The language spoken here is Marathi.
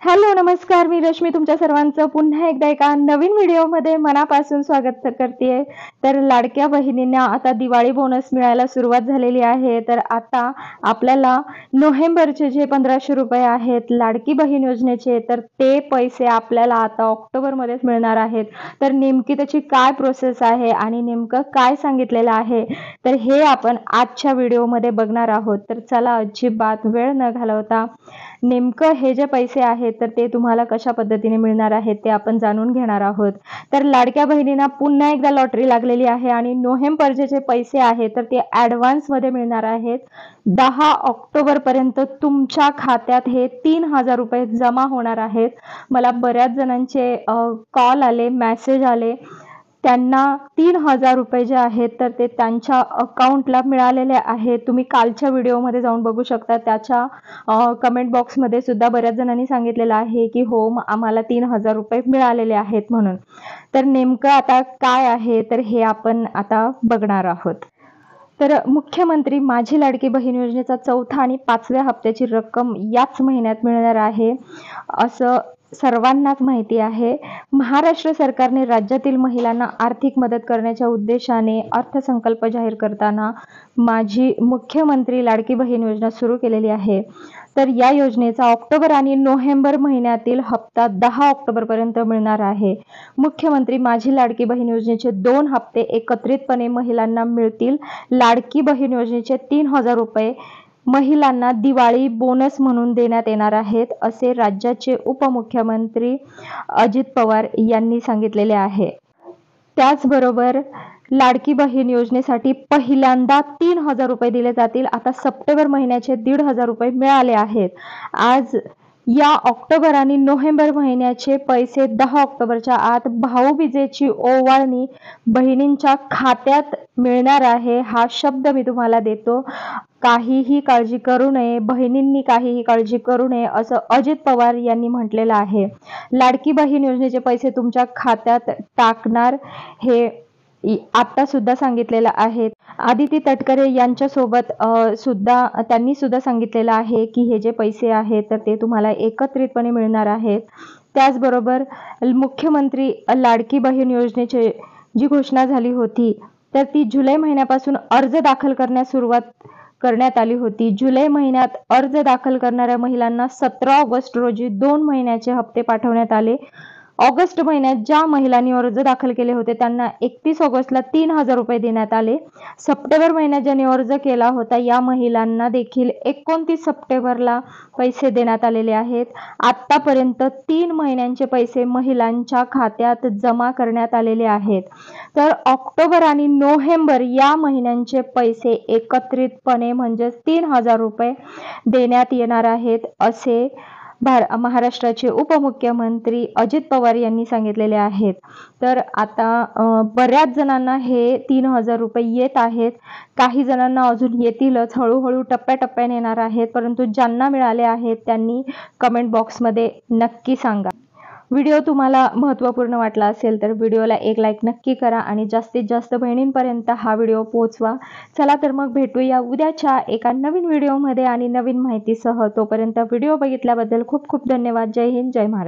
हॅलो, नमस्कार. मी रश्मी तुमच्या सर्वांचं पुन्हा एकदा एका नवीन व्हिडिओमध्ये मनापासून स्वागत करतेय. तर लाडक्या बहिणींना आता दिवाळी बोनस मिळायला सुरुवात झालेली आहे. तर आता आपल्याला नोव्हेंबरचे जे 1500 रुपये आहेत लाडकी बहीण योजनेचे, तर ते पैसे आपल्याला आता ऑक्टोबरमध्येच मिळणार आहेत. तर नेमकी त्याची काय प्रोसेस आहे आणि नेमकं काय सांगितलेलं आहे, तर हे आपण आजच्या व्हिडिओमध्ये बघणार आहोत. तर चला, अजिबात वेळ न घालवता नेमकं हे जे पैसे आहेत तर ते तुम्हाला कशा पद्धतीने मिळणार आहेत ते आपण जाणून घेणार आहोत. तर लाडक्या बहिणींना पुन्हा एकदा लॉटरी लागलेली आहे आणि नोव्हेंबरचे जे पैसे आहेत तर ते ॲडव्हान्स मध्ये मिळणार आहेत. 10 ऑक्टोबर पर्यंत तुमच्या खात्यात हे 3000 रुपये जमा होणार आहेत. मला बऱ्याच जणांचे कॉल आले, मेसेज आले. त्यांना 3000 रुपये जे आहेत तर ते त्यांच्या अकाउंटला मिळालेले आहेत. तुम्ही कालच्या व्हिडिओमध्ये जाऊन बघू शकता. त्याच्या कमेंट बॉक्समध्ये सुद्धा बऱ्याच जणांनी सांगितलेलं आहे की हो, आम्हाला 3000 रुपये मिळालेले आहेत म्हणून. तर नेमकं आता काय आहे तर हे आपण आता बघणार आहोत. तर मुख्यमंत्री माझी लाडकी बहीण योजनेचा 4था आणि 5व्या हप्त्याची रक्कम याच महिन्यात मिळणार आहे, असं सर्वांनाच माहिती आहे. महाराष्ट्र सरकारने राज्यातील महिलांना आर्थिक मदत करण्याच्या उद्देशाने अर्थसंकल्प जाहीर करताना माझी मुख्यमंत्री लाडकी बहीण योजना सुरू केलेली आहे. तर या योजनेचा ऑक्टोबर आणि नोव्हेंबर महिन्यातील हप्ता 10 ऑक्टोबर पर्यंत मिळणार आहे. मुख्यमंत्री माझी लाडकी बहीण योजनेचे 2 हप्ते एकत्रितपणे महिलांना मिळतील. लाडकी बहीण योजनेचे 3000 रुपये महिलांना दिवाळी बोनस म्हणून देण्यात येणार आहेत, असे राज्याचे उपमुख्यमंत्री अजित पवार यांनी सांगितलेले आहे. त्याचबरोबर लाडकी बहीण योजनेसाठी पहिल्यांदा 3000 रुपये दिले जातील. आता सप्टेंबर महिन्याचे 1500 रुपये मिळाले आहेत. आज या ऑक्टोबर आणि नोव्हेंबर महिन्याचे पैसे 10 ऑक्टोबरच्या आत भाऊबीजेची ओवाळणी बहिणींच्या खात्यात मिळणार आहे. हा शब्द मी तुम्हाला देतो. काहीही काळजी करू नये, बहिणींनी काहीही काळजी करू नये, असं अजित पवार यांनी म्हटलेलं आहे. लाडकी बहीण योजनेचे पैसे तुमच्या खात्यात टाकणार हे आता सुद्धा सांगितलेलं आहे. आदिती तटकरे यांच्यासोबत सुद्धा त्यांनी सुद्धा सांगितलेलं आहे की हे जे पैसे आहेत तर ते तुम्हाला एकत्रितपणे मिळणार आहेत. त्याचबरोबर मुख्यमंत्री लाडकी बहीण योजनेची जी घोषणा झाली होती तर ती जुलै महिन्यापासून अर्ज दाखल करण्यास सुरुवात करण्यात आली होती. जुलै महिन्यात अर्ज दाखल करणाऱ्या महिलांना 17 ऑगस्ट रोजी 2 महिन्याचे हप्ते पाठवण्यात आले. ऑगस्ट महिन्यात ज्या महिलांनी अर्ज दाखल केले होते त्यांना 31 ऑगस्टला 3000 रुपये देण्यात आले. सप्टेंबर महिन्यात ज्यांनी अर्ज केला होता या महिलांना देखील 29 सप्टेंबरला पैसे देण्यात आलेले आहेत. आतापर्यंत 3 महिन्यांचे पैसे महिलांच्या खात्यात जमा करण्यात आलेले आहेत. तर ऑक्टोबर आणि नोव्हेंबर या महिन्यांचे पैसे एकत्रितपणे म्हणजे 3000 रुपये देण्यात येणार आहेत, असे महाराष्ट्राचे उपमुख्यमंत्री अजित पवार यांनी सांगितलेले आहेत. तर आता बऱ्याच जणांना हे 3000 रुपये येत आहेत. काही जणांना अजून येतीलच, हळूहळू टप्प्याटप्प्याने येणार आहेत. परंतु ज्यांना मिळाले आहेत त्यांनी कमेंट बॉक्समध्ये नक्की सांगा. व्हिडिओ तुम्हाला महत्त्वपूर्ण वाटला असेल तर व्हिडिओला एक लाईक नक्की करा आणि जास्तीत जास्त बहिणींपर्यंत हा व्हिडिओ पोहोचवा. चला तर मग भेटूया उद्याच्या एका नवीन व्हिडिओमध्ये आणि नवीन माहितीसह. तोपर्यंत व्हिडिओ बघितल्याबद्दल खूप खूप धन्यवाद. जय हिंद, जय महाराष्ट्र.